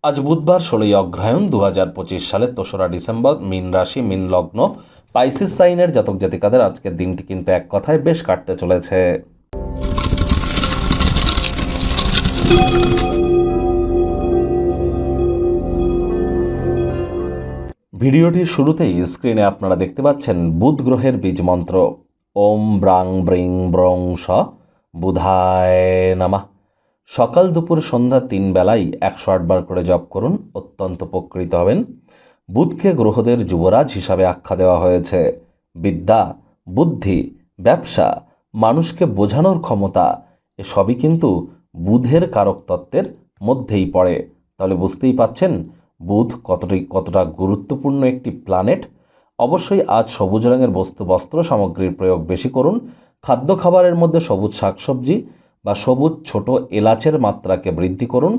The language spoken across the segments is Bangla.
আজ বুধবার 16ই অগ্রহায়ণ 2025 সালের 3রা ডিসেম্বর। মীন রাশি, মীন লগ্ন, পাইসিস সাইনের জাতক জাতিকাদের আজকের দিনটি কিন্তু এক কথায় বেশ কাটতে চলেছে। ভিডিওটির শুরুতেই স্ক্রিনে আপনারা দেখতে পাচ্ছেন বুধ গ্রহের বীজ মন্ত্র ওম ব্রাং ব্রিং ব্রং স বুধায় নামা। সকাল দুপুর সন্ধ্যা 3 বেলায় 108 বার করে জপ করুন, অত্যন্ত উপকৃত হবেন। বুধকে গ্রহদের যুবরাজ হিসাবে আখ্যা দেওয়া হয়েছে। বিদ্যা, বুদ্ধি, ব্যবসা, মানুষকে বোঝানোর ক্ষমতা এসবই কিন্তু বুধের কারক তত্ত্বের মধ্যেই পড়ে। তাহলে বুঝতেই পাচ্ছেন বুধ কতটা গুরুত্বপূর্ণ একটি প্ল্যানেট। অবশ্যই আজ সবুজ রঙের বস্ত্র সামগ্রীর প্রয়োগ বেশি করুন। খাদ্য খাবারের মধ্যে সবুজ শাকসবজি বা সবুজ ছোট এলাচের মাত্রাকে বৃদ্ধি করুন।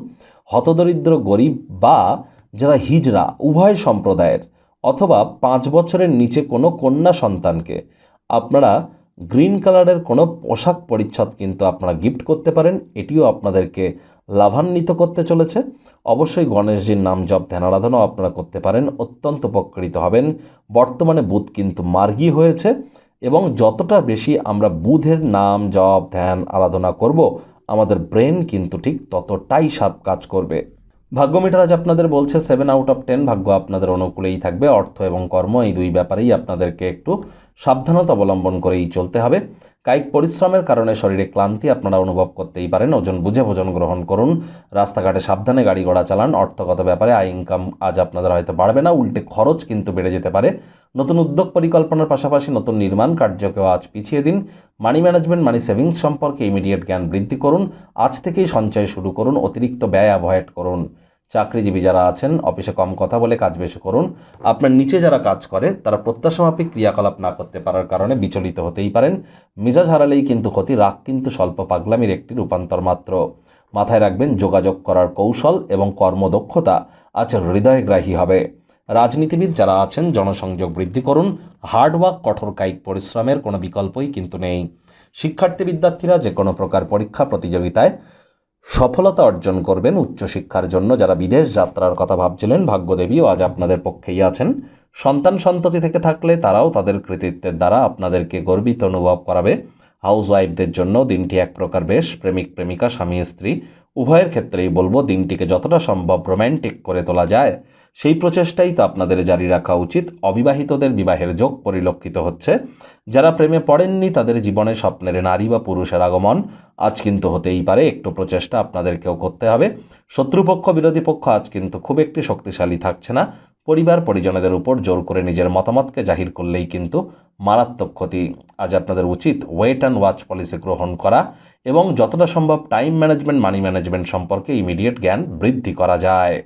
হতদরিদ্র, গরিব বা যারা হিজড়া উভয় সম্প্রদায়ের অথবা 5 বছরের নিচে কোনো কন্যা সন্তানকে আপনারা গ্রিন কালারের কোনো পোশাক পরিচ্ছদ কিন্তু আপনারা গিফট করতে পারেন। এটিও আপনাদেরকে লাভান্বিত করতে চলেছে। অবশ্যই গণেশজির নাম জপ ধ্যান আরাধনাও আপনারা করতে পারেন, অত্যন্ত উপকৃত হবেন। বর্তমানে বুধ কিন্তু মার্গী হয়েছে এবং যতটা বেশি আমরা বুধের নাম জপ ধ্যান আরাধনা করব, আমাদের ব্রেন কিন্তু ঠিক ততটাই সাপ কাজ করবে। ভাগ্য মিটার আজ আপনাদের বলছে 7 আউট অফ 10। ভাগ্য আপনাদের অনুকূলেই থাকবে। অর্থ এবং কর্ম এই দুই ব্যাপারেই আপনাদেরকে একটু সাবধানতা অবলম্বন করেই চলতে হবে। কায়িক পরিশ্রমের কারণে শরীরে ক্লান্তি আপনারা অনুভব করতেই পারেন। ওজন বুঝে ভোজন গ্রহণ করুন। রাস্তাঘাটে সাবধানে গাড়ি ঘোড়া চালান। অর্থগত ব্যাপারে আয় ইনকাম আজ আপনাদের হয়তো বাড়বে না, উল্টে খরচ কিন্তু বেড়ে যেতে পারে। নতুন উদ্যোগ পরিকল্পনার পাশাপাশি নতুন নির্মাণ কার্যকেও আজ পিছিয়ে দিন। মানি ম্যানেজমেন্ট, মানি সেভিংস সম্পর্কে ইমিডিয়েট জ্ঞান বৃদ্ধি করুন। আজ থেকেই সঞ্চয় শুরু করুন। অতিরিক্ত ব্যয় অ্যাভয়েড করুন। চাকরিজীবী যারা আছেন অফিসে কম কথা বলে কাজ বেশি করুন। আপনার নিচে যারা কাজ করে তারা প্রত্যাশামাফিক ক্রিয়াকলাপ না করতে পারার কারণে বিচলিত হতেই পারেন। মেজাজ হারালেই কিন্তু ক্ষতি। রাগ কিন্তু স্বল্প পাগলামির একটি রূপান্তর মাত্র। মাথায় রাখবেন যোগাযোগ করার কৌশল এবং কর্মদক্ষতা আজ হৃদয়গ্রাহী হবে। রাজনীতিবিদ যারা আছেন জনসংযোগ বৃদ্ধি করুন। হার্ডওয়ার্ক, কঠোর কায়িক পরিশ্রমের কোনো বিকল্পই কিন্তু নেই। শিক্ষার্থী বিদ্যার্থীরা যে কোনো প্রকার পরীক্ষা প্রতিযোগিতায় সফলতা অর্জন করবেন। উচ্চশিক্ষার জন্য যারা বিদেশ যাত্রার কথা ভাবছিলেন, ভাগ্যদেবীও আজ আপনাদের পক্ষেই আছেন। সন্তান সন্ততি থেকে থাকলে তারাও তাদের কৃতিত্বের দ্বারা আপনাদেরকে গর্বিত অনুভব করাবে। হাউস ওয়াইফদের জন্য দিনটি এক প্রকার বেশ। প্রেমিক প্রেমিকা, স্বামী স্ত্রী উভয়ের ক্ষেত্রেই বলবো দিনটিকে যতটা সম্ভব রোম্যান্টিক করে তোলা যায় সেই প্রচেষ্টাই তো আপনাদের জারি রাখা উচিত। অবিবাহিতদের বিবাহের যোগ পরিলক্ষিত হচ্ছে। যারা প্রেমে পড়েননি তাদের জীবনে স্বপ্নের নারী বা পুরুষের আগমন আজ কিন্তু হতেই পারে। একটু প্রচেষ্টা আপনাদেরকেও করতে হবে। শত্রুপক্ষ, বিরোধী পক্ষ আজ কিন্তু খুব একটি শক্তিশালী থাকছে না। পরিবার পরিজনদের উপর জোর করে নিজের মতামতকে জাহির করলেই কিন্তু মারাত্মক ক্ষতি। আজ আপনাদের উচিত ওয়েট অ্যান্ড ওয়াচ পলিসি গ্রহণ করা এবং যতটা সম্ভব টাইম ম্যানেজমেন্ট, মানি ম্যানেজমেন্ট সম্পর্কে ইমিডিয়েট জ্ঞান বৃদ্ধি করা যায়।